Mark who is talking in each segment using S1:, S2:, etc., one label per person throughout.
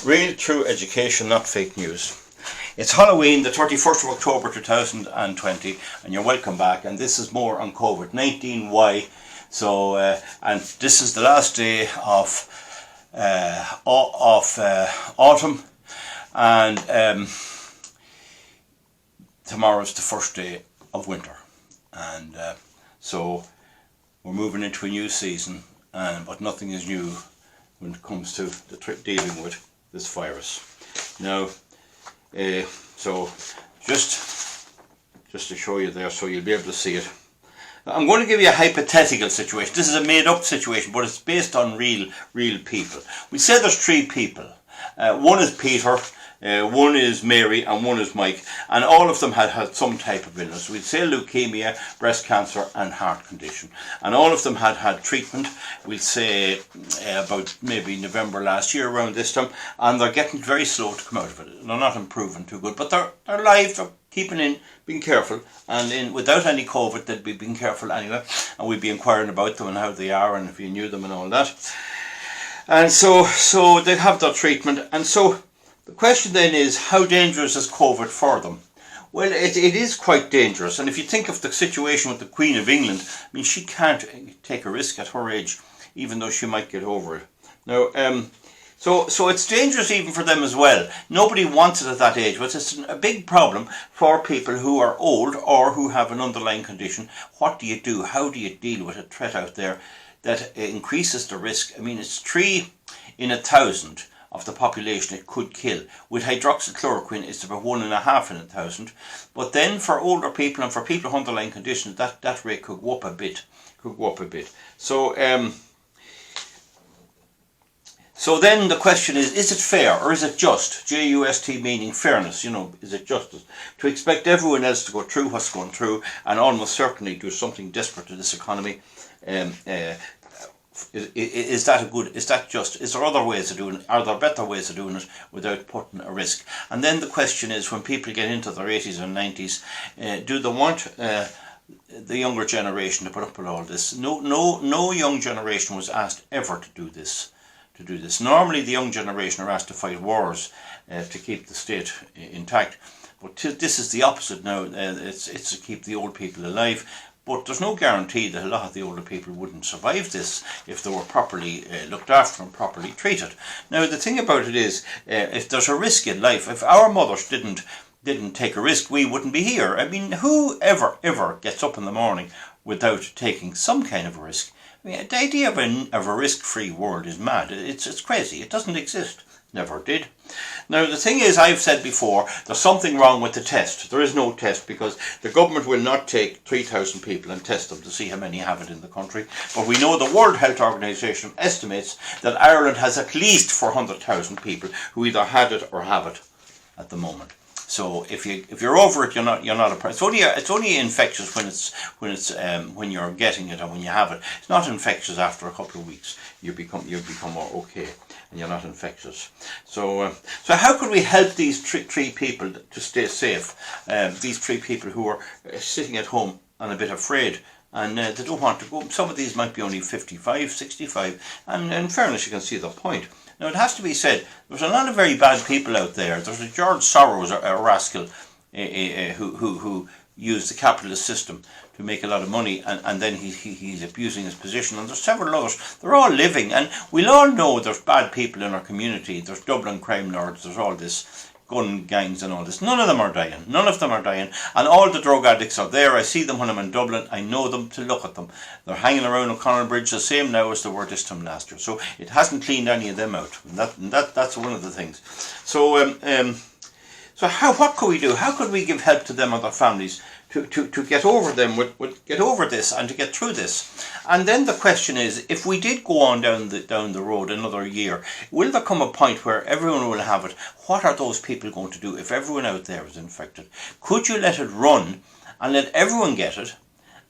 S1: Real true education, not fake news. It's Halloween, the 31st of October 2020, and you're welcome back. And this is more on COVID-19. Why? So, and this is the last day of autumn, and tomorrow's the first day of winter, and so we're moving into a new season. But nothing is new when it comes to dealing with this virus. Now, so just to show you there, so you'll be able to see it. I'm going to give you a hypothetical situation. This is a made-up situation, but it's based on real people. We say there's three people. One is Peter, one is Mary, and one is Mike, and all of them had some type of illness. We'd say leukemia, breast cancer, and heart condition, and all of them had treatment. We'd say about maybe November last year, around this time, and they're getting very slow to come out of it. They're not improving too good, but they're alive. They're keeping in, being careful, and without any COVID, they'd be being careful anyway, and we'd be inquiring about them and how they are, and if you knew them and all that. And so they have their treatment, and so the question then is, how dangerous is COVID for them? Well, it is quite dangerous, and if you think of the situation with the Queen of England, I mean, she can't take a risk at her age, even though she might get over it. Now, so it's dangerous even for them as well. Nobody wants it at that age, but it's a big problem for people who are old or who have an underlying condition. What do you do? How do you deal with a threat out there that increases the risk? I mean, it's 3 in 1,000 of the population it could kill. With hydroxychloroquine, it's about 1.5 in 1,000. But then for older people and for people with underlying conditions, that rate could go up a bit. So then the question is it fair or is it just? J-U-S-T meaning fairness, is it justice? To expect everyone else to go through what's going through and almost certainly do something desperate to this economy. Is that just? Is there other ways of doing it? Are there better ways of doing it without putting a risk? And then the question is, when people get into their 80s and 90s, do they want the younger generation to put up with all this? No young generation was asked ever to do this. Normally the young generation are asked to fight wars to keep the state intact, but this is the opposite now. It's to keep the old people alive. But there's no guarantee that a lot of the older people wouldn't survive this if they were properly looked after and properly treated. Now, the thing about it is, if there's a risk in life, if our mothers didn't take a risk, we wouldn't be here. I mean, who ever gets up in the morning without taking some kind of a risk? I mean, the idea of a risk-free world is mad. It's crazy. It doesn't exist. Never did. Now, the thing is, I've said before, there's something wrong with the test. There is no test because the government will not take 3,000 people and test them to see how many have it in the country. But we know the World Health Organization estimates that Ireland has at least 400,000 people who either had it or have it at the moment. So if you're over it, you're not a. It's only infectious when you're getting it and when you have it. It's not infectious after a couple of weeks. You become more okay, and you're not infectious. So how could we help these three people to stay safe? These 3 people who are sitting at home and a bit afraid, and they don't want to go. Some of these might be only 55, 65, and in fairness, you can see the point. Now, it has to be said, there's a lot of very bad people out there. There's a George Soros, a rascal, who used the capitalist system to make a lot of money, and then he's abusing his position. And there's several others. They're all living, and we'll all know there's bad people in our community. There's Dublin crime lords, there's all this gun gangs and all this. None of them are dying. And all the drug addicts are there. I see them when I'm in Dublin. I know them to look at them. They're hanging around O'Connell Bridge the same now as they were this time last year. So it hasn't cleaned any of them out. And that's one of the things. So what could we do? How could we give help to them and their families to get over them, get over this and to get through this? And then the question is, if we did go on down the road another year, will there come a point where everyone will have it? What are those people going to do if everyone out there is infected? Could you let it run and let everyone get it,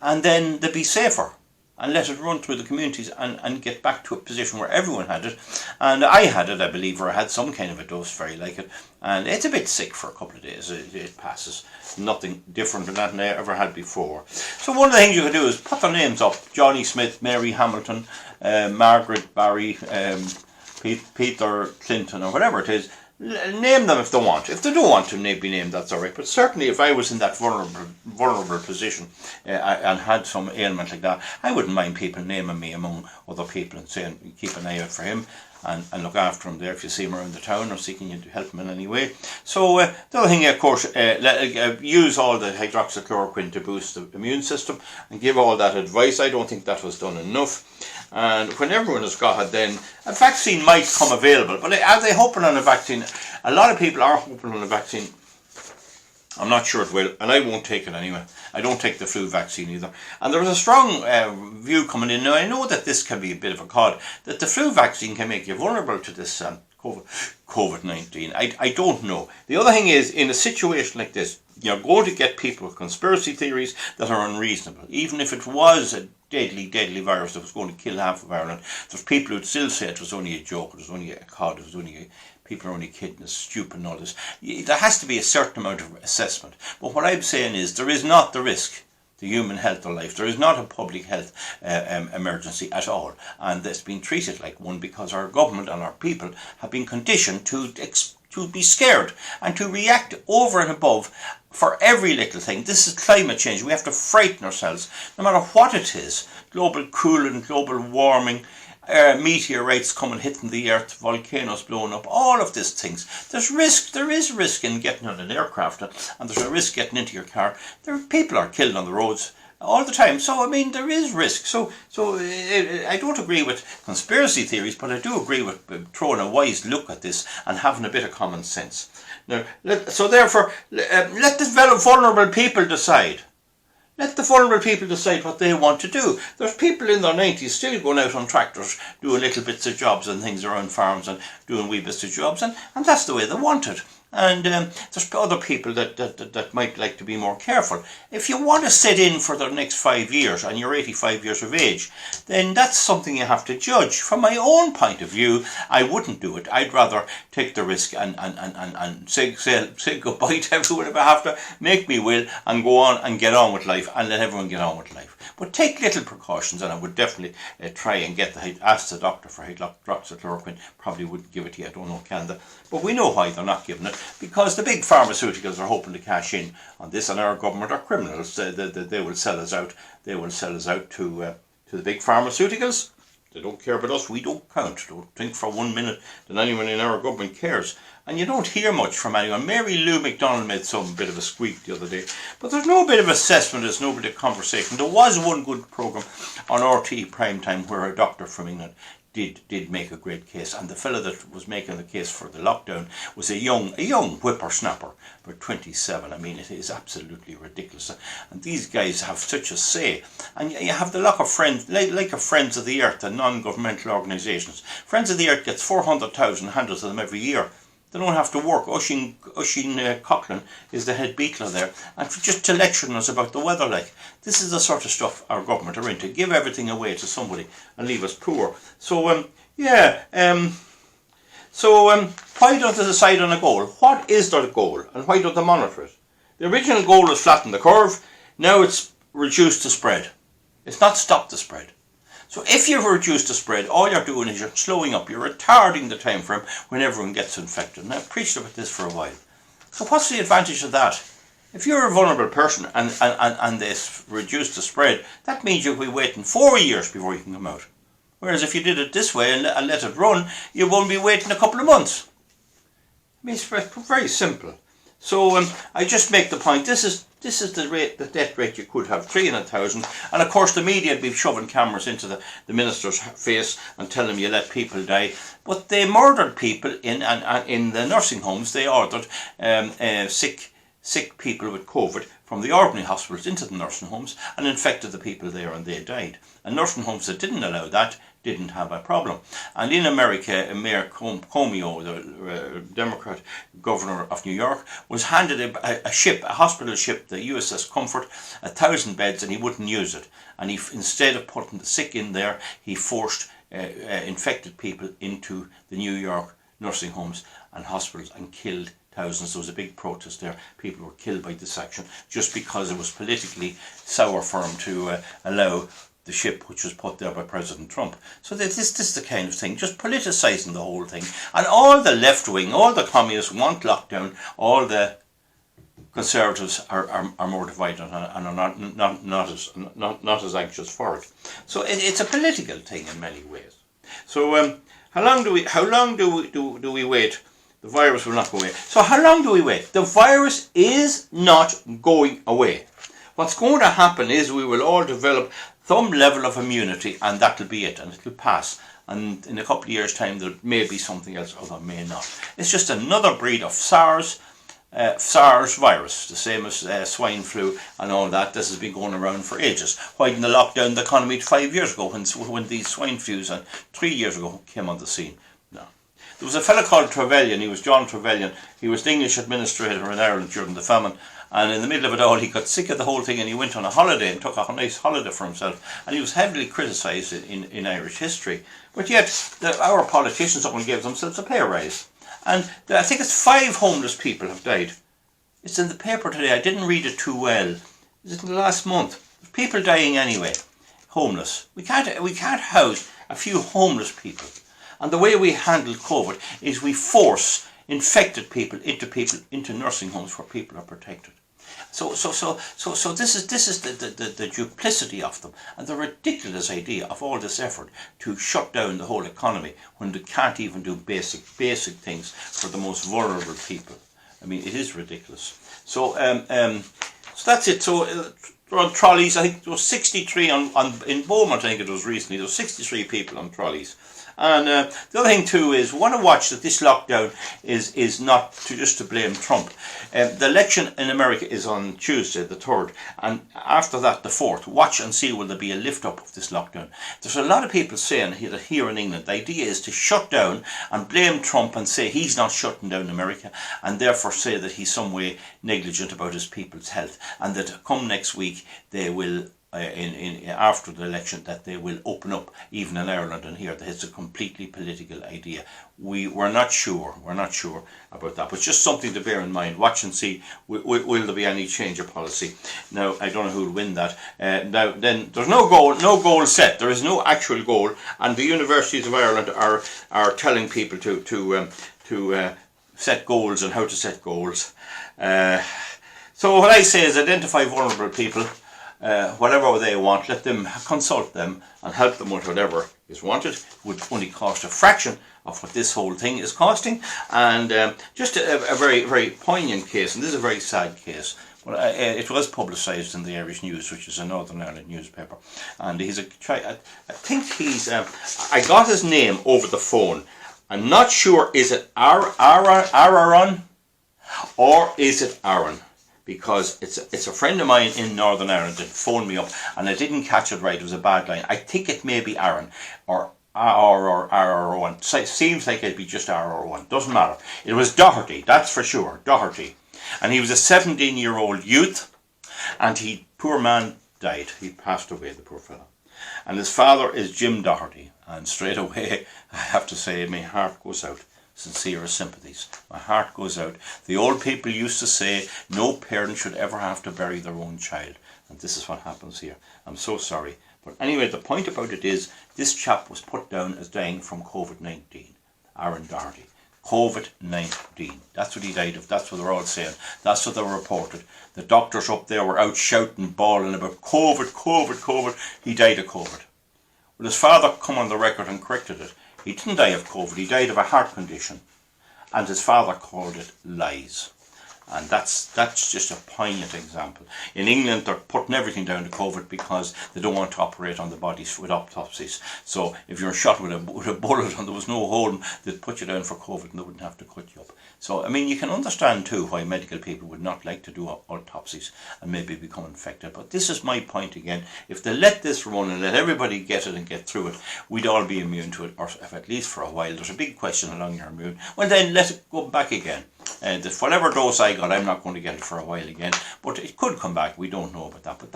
S1: and then they'd be safer? And let it run through the communities and get back to a position where everyone had it. And I had it, I believe, or I had some kind of a dose very like it. And it's a bit sick for a couple of days. It passes. Nothing different than that I ever had before. So one of the things you can do is put their names up. Johnny Smith, Mary Hamilton, Margaret Barry, Peter Clinton or whatever it is, name them if they want. If they don't want to be named, that's all right. But certainly if I was in that vulnerable position and had some ailment like that, I wouldn't mind people naming me among other people and saying, keep an eye out for him and look after him there if you see him around the town or seeking you to help him in any way. So the other thing, of course, use all the hydroxychloroquine to boost the immune system and give all that advice. I don't think that was done enough. And when everyone has got it, then a vaccine might come available. But are they hoping on a vaccine? A lot of people are hoping on a vaccine. I'm not sure it will, and I won't take it anyway. I don't take the flu vaccine either. And there was a strong view coming in. Now, I know that this can be a bit of a cod, that the flu vaccine can make you vulnerable to this COVID-19. I don't know. The other thing is, in a situation like this, you're going to get people with conspiracy theories that are unreasonable. Even if it was a deadly virus that was going to kill half of Ireland, there's people who'd still say it was only a joke, it was only a cod, it was only people are only kidding, it's stupid and all this. There has to be a certain amount of assessment. But what I'm saying is, there is not the risk to human health or life. There is not a public health emergency at all. And it's been treated like one because our government and our people have been conditioned to be scared and to react over and above for every little thing. This is climate change. We have to frighten ourselves, no matter what it is. Global cooling, global warming, meteorites coming hitting the earth, volcanoes blowing up, all of these things. There is risk in getting on an aircraft, and there's a risk getting into your car. People are killed on the roads all the time. So, I mean, there is risk. So I don't agree with conspiracy theories, but I do agree with throwing a wise look at this and having a bit of common sense. Now, so therefore, let the vulnerable people decide. Let the vulnerable people decide what they want to do. There's people in their 90s still going out on tractors, doing little bits of jobs and things around farms and doing wee bits of jobs, and that's the way they want it. And there's other people that might like to be more careful. If you want to sit in for the next 5 years and you're 85 years of age, then that's something you have to judge. From my own point of view, I wouldn't do it. I'd rather take the risk and say goodbye to everyone if I have to, make me will, and go on and get on with life and let everyone get on with life. But take little precautions, and I would definitely try and ask the doctor for hydroxychloroquine. Probably wouldn't give it to you, I don't know, can they? But we know why they're not giving it, because the big pharmaceuticals are hoping to cash in on this, and our government are criminals. They will sell us out. They will sell us out to the big pharmaceuticals. They don't care about us. We don't count. Don't think for 1 minute that anyone in our government cares. And you don't hear much from anyone. Mary Lou McDonald made some bit of a squeak the other day. But there's no bit of assessment, there's no bit of conversation. There was one good programme on RTE Primetime where a doctor from England did make a great case, and the fellow that was making the case for the lockdown was a young whippersnapper, about 27. I mean, it is absolutely ridiculous. And these guys have such a say. And you have the luck of friends, like of Friends of the Earth and non-governmental organisations. Friends of the Earth gets 400,000 handles of them every year. They don't have to work. Oisin Coughlin is the head beetler there, and just to lecture us about the weather. Like, this is the sort of stuff our government are into. Give everything away to somebody and leave us poor. So why don't they decide on a goal? What is their goal, and why don't they monitor it? The original goal was flatten the curve. Now it's reduce the spread. It's not stop the spread. So if you've reduced the spread, all you're doing is you're slowing up, you're retarding the time frame when everyone gets infected. And I've preached about this for a while. So what's the advantage of that? If you're a vulnerable person and they reduce the spread, that means you'll be waiting 4 years before you can come out. Whereas if you did it this way and let it run, you won't be waiting a couple of months. I mean, it's very simple. So I just make the point, this is the death rate you could have, 3 in 1,000. And of course the media would be shoving cameras into the minister's face and telling him you let people die. But they murdered people in the nursing homes. They ordered sick people with COVID from the ordinary hospitals into the nursing homes and infected the people there, and they died. And nursing homes that didn't allow that didn't have a problem. And in America, Mayor Cuomo, the Democrat governor of New York, was handed a hospital ship, the USS Comfort, 1,000 beds, and he wouldn't use it. And instead of putting the sick in there, he forced infected people into the New York nursing homes and hospitals and killed thousands. There was a big protest there. People were killed by this action just because it was politically sour for him to allow the ship which was put there by President Trump. So this is the kind of thing, just politicising the whole thing. And all the left wing, all the communists want lockdown, all the Conservatives are more divided and are not as anxious for it. So it's a political thing in many ways. So how long do we wait? The virus will not go away. So how long do we wait? The virus is not going away. What's going to happen is we will all develop some level of immunity, and that'll be it, and it'll pass. And in a couple of years' time, there may be something else, or there may not. It's just another breed of SARS virus, the same as swine flu and all that. This has been going around for ages. Why didn't they lock down the economy 5 years ago when these swine flus 3 years ago came on the scene? No. There was a fellow called Trevelyan. He was John Trevelyan. He was the English administrator in Ireland during the famine. And in the middle of it all, he got sick of the whole thing, and he went on a holiday and took a nice holiday for himself. And he was heavily criticised in Irish history. But yet, our politicians only gave themselves a pay rise. And I think it's 5 homeless people have died. It's in the paper today. I didn't read it too well. Is it in the last month? There's people dying anyway. Homeless. We can't house a few homeless people. And the way we handle COVID is we force infected people into nursing homes where people are protected. So this is the duplicity of them, and the ridiculous idea of all this effort to shut down the whole economy when they can't even do basic things for the most vulnerable people. I mean, it is ridiculous. So that's it. So on trolleys, I think there was 63 in Beaumont. I think it was recently. There was 63 people on trolleys. And the other thing too is we want to watch that this lockdown is not just to blame Trump. The election in America is on Tuesday, the 3rd, and after that, the 4th. Watch and see will there be a lift up of this lockdown. There's a lot of people saying that here in England, the idea is to shut down and blame Trump and say he's not shutting down America, and therefore say that he's some way negligent about his people's health, and that come next week they will after the election that they will open up even in Ireland and here. It's a completely political idea. We're not sure about that, but just something to bear in mind. Watch and see will there be any change of policy. Now I don't know who will win that. Now then, there's no goal set. There is no actual goal, and the universities of Ireland are telling people to set goals and how to set goals. So what I say is identify vulnerable people. Whatever they want, let them consult them and help them with whatever is wanted. Would only cost a fraction of what this whole thing is costing. And just a very, very poignant case, and this is a very sad case. Well, it was publicised in the Irish News, which is a Northern Ireland newspaper. And I think he's, I got his name over the phone. I'm not sure, is it Aaron or is it Aaron? Because it's a friend of mine in Northern Ireland that phoned me up, and I didn't catch it right. It was a bad line. I think it may be Aaron or RR1. Seems like it'd be just RR1. Doesn't matter. It was Doherty, that's for sure. Doherty, and he was a 17-year-old youth, and poor man died. He passed away, the poor fellow. And his father is Jim Doherty, and straight away I have to say my heart goes out. Sincere sympathies. My heart goes out. The old people used to say no parent should ever have to bury their own child, and this is what happens here. I'm so sorry. But anyway, the point about it is this chap was put down as dying from COVID-19. Aaron Doherty. COVID-19. That's what he died of. That's what they're all saying. That's what they reported. The doctors up there were out shouting, bawling about COVID. He died of COVID. Well, his father come on the record and corrected it. He didn't die of COVID, he died of a heart condition. And his father called it lies. And that's just a poignant example. In England, they're putting everything down to COVID because they don't want to operate on the bodies with autopsies. So if you're shot with a bullet and there was no hole, they'd put you down for COVID and they wouldn't have to cut you up. So, I mean, you can understand too why medical people would not like to do autopsies and maybe become infected. But this is my point again. If they let this run and let everybody get it and get through it, we'd all be immune to it, or if at least for a while. There's a big question how long you're immune. Well, then let it go back again. And whatever dose I got, I'm not going to get it for a while again. But it could come back. We don't know about that. But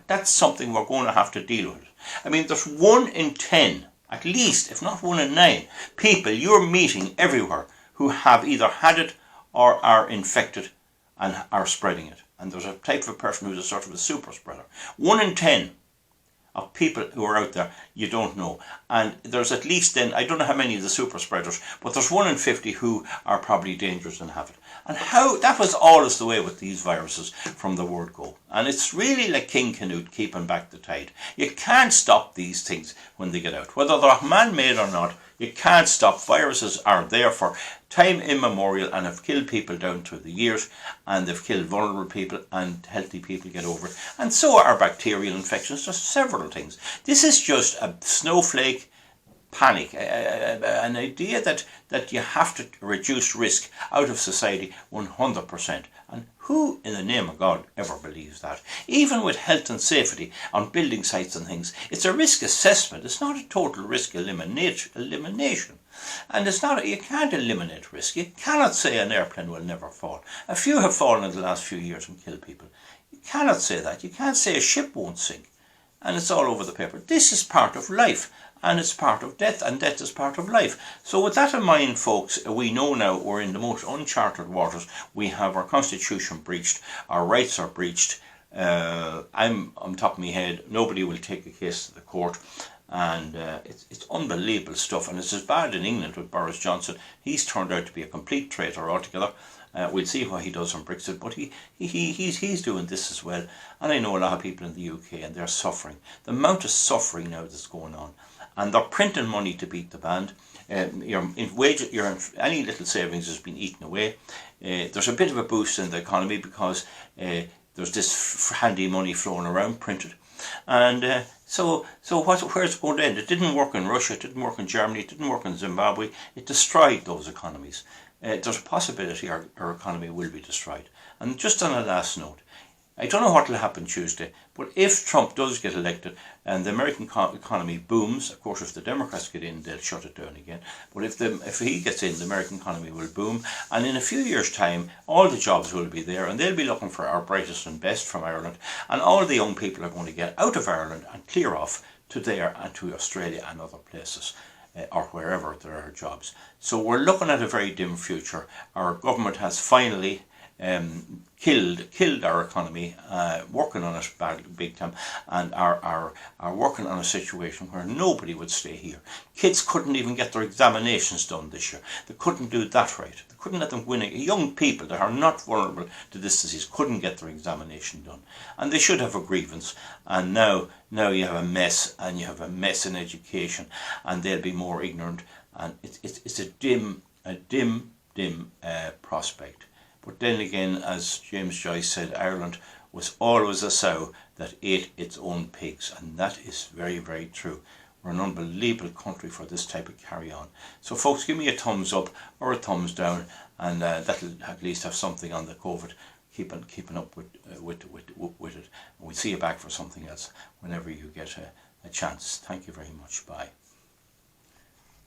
S1: that's something we're going to have to deal with. I mean, there's 1 in 10, at least, if not 1 in 9, people you're meeting everywhere who have either had it or are infected and are spreading it. And there's a type of person who's a sort of a super spreader. 1 in 10 of people who are out there you don't know. And there's at least then, I don't know how many of the super spreaders, but there's 1 in 50 who are probably dangerous and have it. And how that was always the way with these viruses from the word go. And it's really like King Canute keeping back the tide. You can't stop these things when they get out. Whether they're man-made or not, you can't stop. Viruses are there for time immemorial and have killed people down through the years, and they've killed vulnerable people, and healthy people get over it. And so are bacterial infections. There's several things. This is just a snowflake panic, an idea that you have to reduce risk out of society 100%. And who in the name of God ever believes that? Even with health and safety on building sites and things, it's a risk assessment. It's not a total risk elimination. And it's not, you can't eliminate risk. You cannot say an airplane will never fall. A few have fallen in the last few years and killed people. You cannot say that. You can't say a ship won't sink. And it's all over the paper. This is part of life, and it's part of death, and death is part of life. So with that in mind, folks, we know now we're in the most uncharted waters. We have our constitution breached, our rights are breached. I'm on top of my head, nobody will take a case to the court. And it's unbelievable stuff, and it's as bad in England with Boris Johnson. He's turned out to be a complete traitor altogether. We'll see what he does on Brexit, but he's doing this as well. And I know a lot of people in the UK, and they're suffering. The amount of suffering now that's going on, and they're printing money to beat the band. Any little savings has been eaten away. There's a bit of a boost in the economy because there's this handy money flowing around, printed. And where's it going to end? It didn't work in Russia, it didn't work in Germany, it didn't work in Zimbabwe. It destroyed those economies. There's a possibility our economy will be destroyed. And just on a last note, I don't know what will happen Tuesday, but if Trump does get elected and the American economy booms, of course if the Democrats get in, they'll shut it down again. But if he gets in, the American economy will boom. And in a few years' time, all the jobs will be there, and they'll be looking for our brightest and best from Ireland. And all the young people are going to get out of Ireland and clear off to there and to Australia and other places. Or wherever there are jobs. So we're looking at a very dim future. Our government has finally killed our economy, working on it big time, and are working on a situation where nobody would stay here. Kids couldn't even get their examinations done this year. They couldn't do that right. They couldn't let them win. Young people that are not vulnerable to this disease couldn't get their examination done. And they should have a grievance. And now you have a mess, and you have a mess in education, and they'll be more ignorant. And it's a dim prospect. But then again, as James Joyce said, Ireland was always a sow that ate its own pigs. And that is very, very true. We're an unbelievable country for this type of carry on. So folks, give me a thumbs up or a thumbs down, and that'll at least have something on the COVID, keeping up with it. And we'll see you back for something else whenever you get a chance. Thank you very much. Bye.